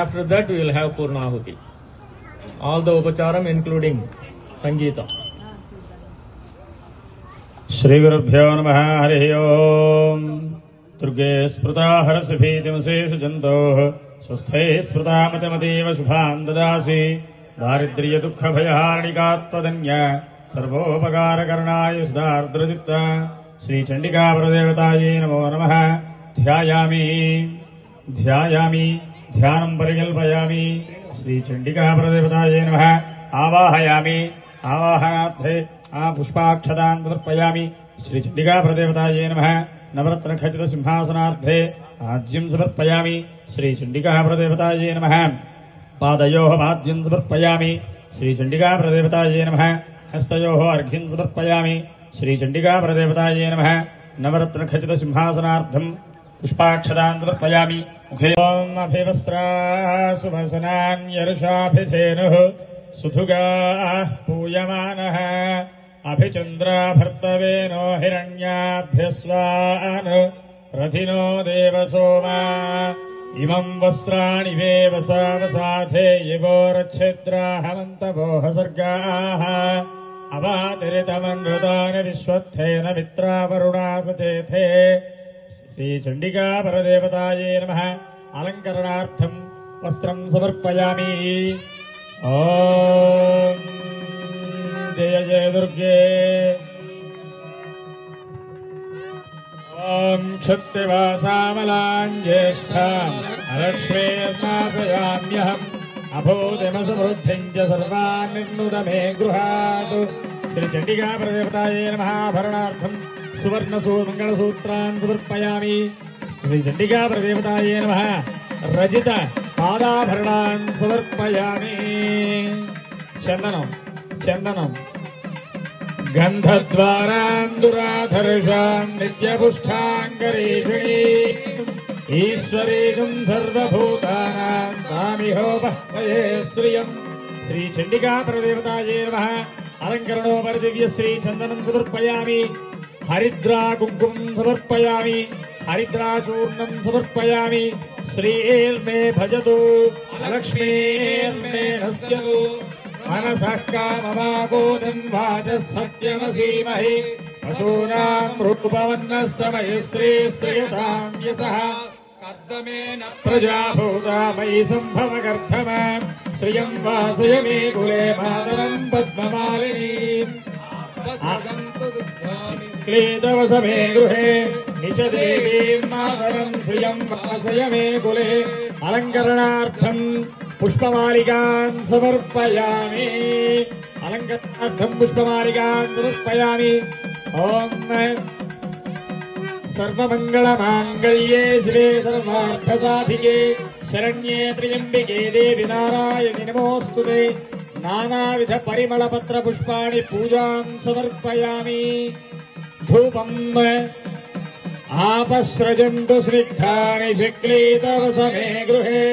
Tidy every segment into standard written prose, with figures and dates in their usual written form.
After that, we will have Purnahuti. All the Upacharam, including Sangeetam. Shri Gurubhyo Namaha Harihi Om. Durge Spruta Harasi Bhitim Seshu Jantoh. Swasthai Spruta Matemativa Shubham Dadasi. Daridriya Dukha Bhayaharnikatpadanya. Sarvopakara Karnaya Siddhardrajitta. Sri Chandika Pradevataye Namo Namaha. ध्यायामि ध्यानं परिकल्पयामि श्री चंडिका प्रदेवतायै नमः आवाहयामि आवाहनार्थे पुष्पाक्षतां समर्पयामि श्री चंडिका प्रदेवतायै नमः नवरत्न खचित सिंहासनार्थे आज्यं समर्पयामि श्री चंडिका प्रदेवतायै नमः पादयोः पाद्यं समर्पयामि श्री चंडिका प्रदेवतायै नमः हस्तयोः अर्घ्यं समर्पयामि श्री चंडिका प्रदेवतायै नमः नवरत्न खचित सिंहासनार्थं पुष्पाक्षतां समर्पयामि मुखे ओम अभिवस्त्रासुभसनान्यर्षाभिधेनुः सुधुगाः पूयमानः अभिचन्द्राभर्तवेनो हिरण्याभ्यस्वान् रथिनो देवसोमा इमं वस्त्राणि वेवसावसाधे यवोरच्छिद्राहमन्तपोह सर्गाः अवातिरितमनृतानि विश्वत्थेन मित्रावरुणा सचेथे श्री चंडिका परदेवताये नमः अलंकरणार्थं वस्त्रं समर्पयामि ओम जय जय दुर्गे ओम क्षत्रिवासामलाञ्ज्येष्ठां अलक्ष्मीर्नाशयाम्यहम् अभूतिमसमृद्धिं च सर्वान् निर्नुद मे गृहात् श्री चंडिका परदेवताये नमः आभरणार्थं सुवर्ण मंगलसूत्रान् समर्पयामि श्री चंडिका प्रदेवताये नमः रजित पादाभरणान् समर्पयामि चंदनं गन्धद्वारान्दुराधर्षां नित्यपुष्टाङ्गरीषिणी ईश्वरीकं सर्वभूतानां तामिहोपह्वये श्रियं श्री चंडिका प्रदेवताये नमः अलंकरणोपरि दिव्य श्री चंदनं समर्पयामि हरिद्रा कुंकुमं समर्पयामि हरिद्रा चूर्णं समर्पयामि श्रीर्मे भजतु लक्ष्मीर्मे हस्यतु मनसः काममागोदं वाचः सत्यमसीमहि पशूनां रूपवन्नः समयश्री श्रियतां यशः कर्दमेन प्रजाभूता मयि सम्भवकर्धम श्रियं वासय मे कुले मातरं पद्ममालिनीम् क्लेदवसमे गृहे निच देवीं मातरं श्रियं वासय मे कुले अलंकरणार्थं पुष्पमालिकां समर्पयामि ओम सर्वमंगलमांगल्ये शिवे सर्वार्थसाधिके शरण्ये त्र्यंबिके देवी नारायणि नमोस्तुते नानाविध परिमल पत्र पुष्पाणि पूजां समर्पयामि धूपम् आपस्रजन्तु स्निग्धानि शिक्लीतवसमे गृहे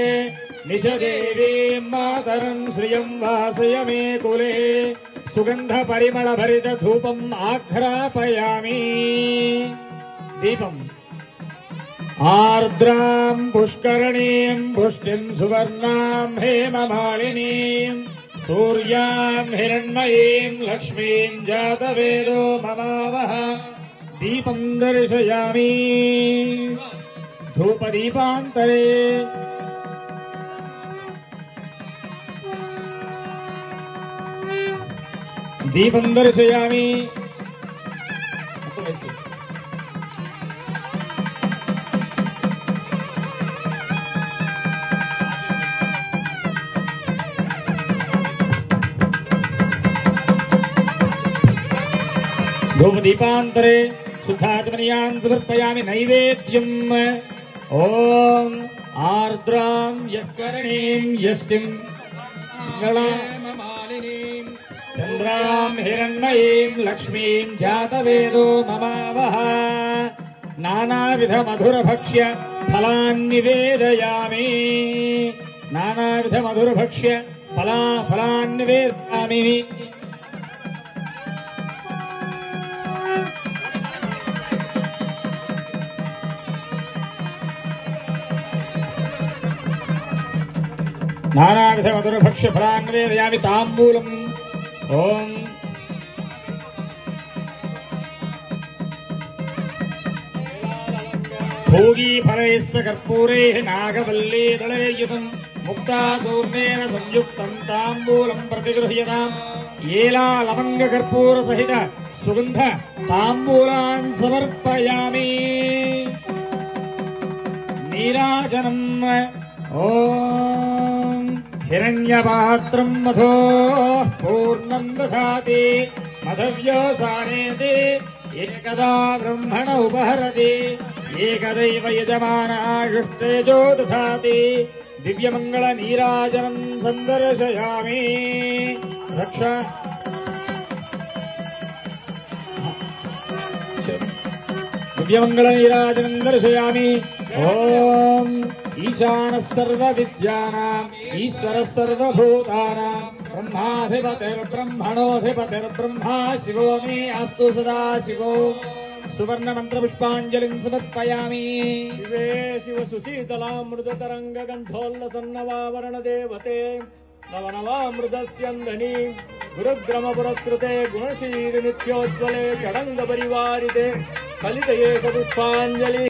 निज देवीं मातरं श्रियं वासय मे कुले सुगंध परिमल भरित धूपम् आघ्रापयामि दीपम् आर्द्रां पुष्करणीं पुष्टिं सुवर्णां हेममालिनीं सूर्यां हिरण्मयीं लक्ष्मीं जातवेदो ममावह दीपं दर्शयामि धूपदीपान्तरे दीपं दर्शयामि धूपदीपान्तरे शुद्धाचमनीयान् समर्पयामि नैवेद्यम् ओम आर्द्रां यत्करणीं यष्टिं मंगलामालिनीं चन्द्रां हिरण्मयीं लक्ष्मीं जातवेदो ममावह नानाविध मधुरभक्ष्य फलान् निवेदयामि नानाविध मधुरभक्ष्य फलान् निवेदयामि నానావిధ మధురభక్ష్య ఫలాన్ని వేదయామి తాంబూలం. ఓం భోగీ ఫలైస్స కర్పూరైః నాగవల్లీ దళైర్యుతం ముక్తా సూర్ణేన సంయుక్తం తాంబూలం ప్రతిగృహ్యతాం. ఏలా లవంగ కర్పూర సహిత సుగంధ తాంబూలాన్ సమర్పయామి. నీరాజనం. ఓం హిరణ్యపాత్రం మధో పూర్ణం దధాతి మధవ్యోసానేతి ఏకదా బ్రహ్మణ ఉపహరతి ఏకదైవ యజమానాయుష్టేజో దధాతి. దివ్యమంగళ నీరాజనం సందర్శయామి. రక్ష దివ్యమంగళ నీరాజనం దర్శయామి. ఓం ఈశానః సర్వ విద్యానాం ఈశ్వరః సర్వభూతానాం బ్రహ్మాధిపతిర్బ్రహ్మణోధిపతిర్బ్రహ్మా శివో మే అస్తు సదా శివో. సువర్ణ మంత్ర పుష్పాంజలిం సమర్పయామి. శివే శివ సుశీతలామృతరంగ గంధోల్లసన్నవావరణ దేవతే నవనవామృతస్యందని గురుగ్రమ పురస్కృతే గుణశీలి నిత్యోజ్వలే షడంగ పరివారితే కలితయేష పుష్పాంజలి.